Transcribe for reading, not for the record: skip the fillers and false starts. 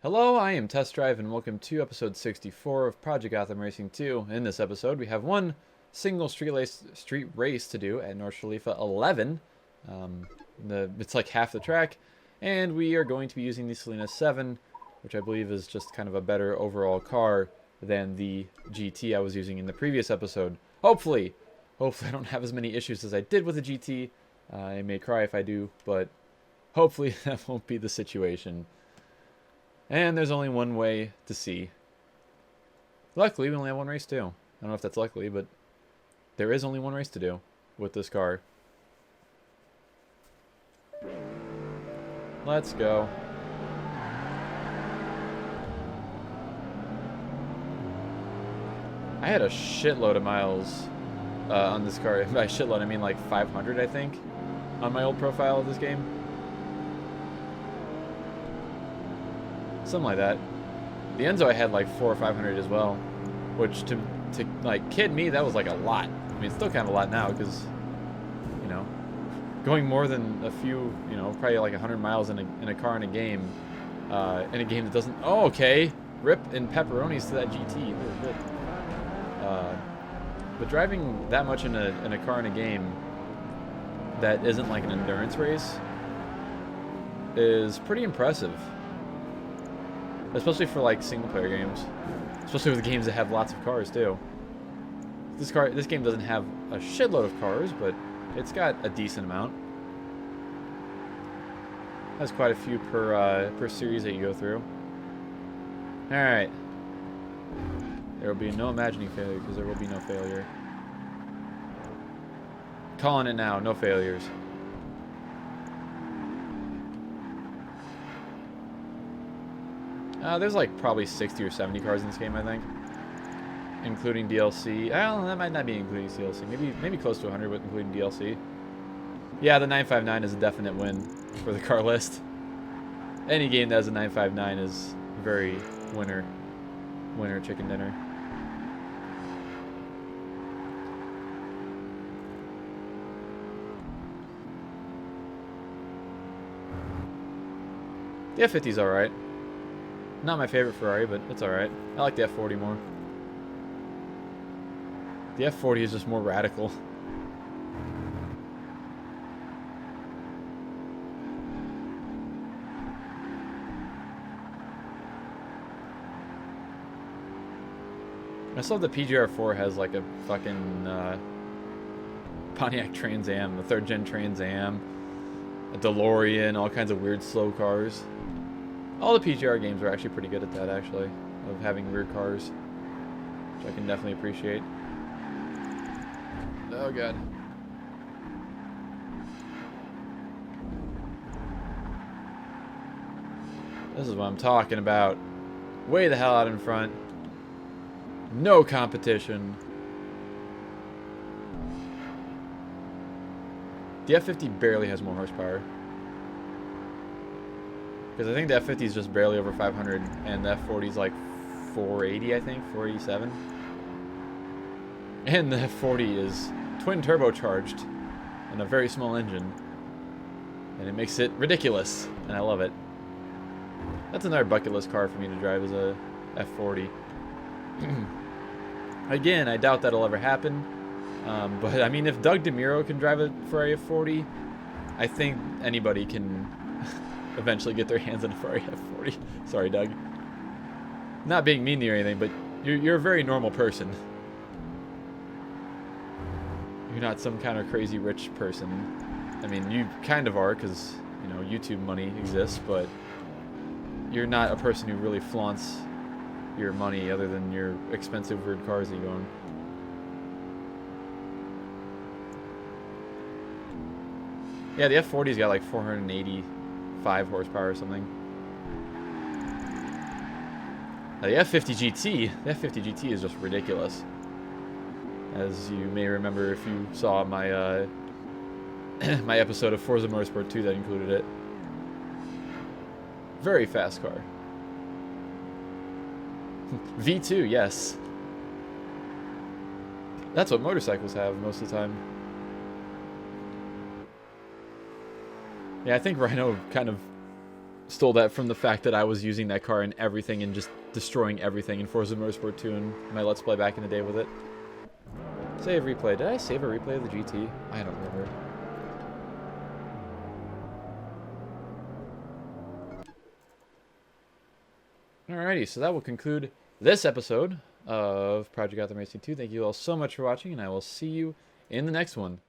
Hello, I am Test Drive, and welcome to episode 64 of Project Gotham Racing 2. In this episode, we have one single street race to do at North Khalifa 11. It's like half the track, and we are going to be using the Selena 7, which I believe is just kind of a better overall car than the GT I was using in the previous episode. Hopefully I don't have as many issues as I did with the GT. I may cry if I do, but hopefully that won't be the situation. And there's only one way to see. Luckily, we only have one race to do. I don't know if that's luckily, but there is only one race to do with this car. Let's go. I had a shitload of miles on this car. By shitload, I mean like 500, I think, on my old profile of this game. Something like that. The Enzo I had like 400 or 500 as well, which to like kid me, that was like a lot. I mean, it's still kind of a lot now because, you know, going more than a few, you know, probably like 100 miles in a car in a game that doesn't. Oh, okay. Rip and pepperonis to that GT. Really good. But driving that much in a car in a game that isn't like an endurance race is pretty impressive. Especially for like single player games. Especially with games that have lots of cars too. This game doesn't have a shitload of cars, but it's got a decent amount. Has quite a few per series that you go through. Alright. There will be no imagining failure because there will be no failure. Calling it now, no failures. There's like probably 60 or 70 cars in this game, I think, including DLC. Well, that might not be including DLC. Maybe close to 100, but including DLC. Yeah, the 959 is a definite win for the car list. Any game that has a 959 is very winner chicken dinner. The F50's alright. Not my favorite Ferrari, but it's alright. I like the F40 more. The F40 is just more radical. I still love the PGR4 has like a fucking Pontiac Trans Am, the 3rd gen Trans Am, a DeLorean, all kinds of weird slow cars. All the PGR games are actually pretty good at that, actually, of having weird cars, which I can definitely appreciate. Oh, God. This is what I'm talking about. Way the hell out in front. No competition. The F50 barely has more horsepower. Because I think the F50 is just barely over 500, and the F40 is like 480, I think, 487. And the F40 is twin turbocharged and a very small engine. And it makes it ridiculous, and I love it. That's another bucket list car for me to drive, as a F40. Again, I doubt that'll ever happen. But, I mean, if Doug DeMuro can drive a Ferrari F40, I think anybody can eventually get their hands on a Ferrari F40. Sorry, Doug. Not being mean to you or anything, but you're a very normal person. You're not some kind of crazy rich person. I mean, you kind of are, because, you know, YouTube money exists, but you're not a person who really flaunts your money other than your expensive weird cars that you own. Yeah, the F40's got like 485 horsepower or something. Now, the F50 GT is just ridiculous. As you may remember if you saw my my episode of Forza Motorsport 2 that included it. Very fast car. V2, yes. That's what motorcycles have most of the time. Yeah, I think Rhino kind of stole that from the fact that I was using that car in everything and just destroying everything in Forza Motorsport 2 and my Let's Play back in the day with it. Save replay. Did I save a replay of the GT? I don't remember. Alrighty, so that will conclude this episode of Project Gotham Racing 2. Thank you all so much for watching, and I will see you in the next one.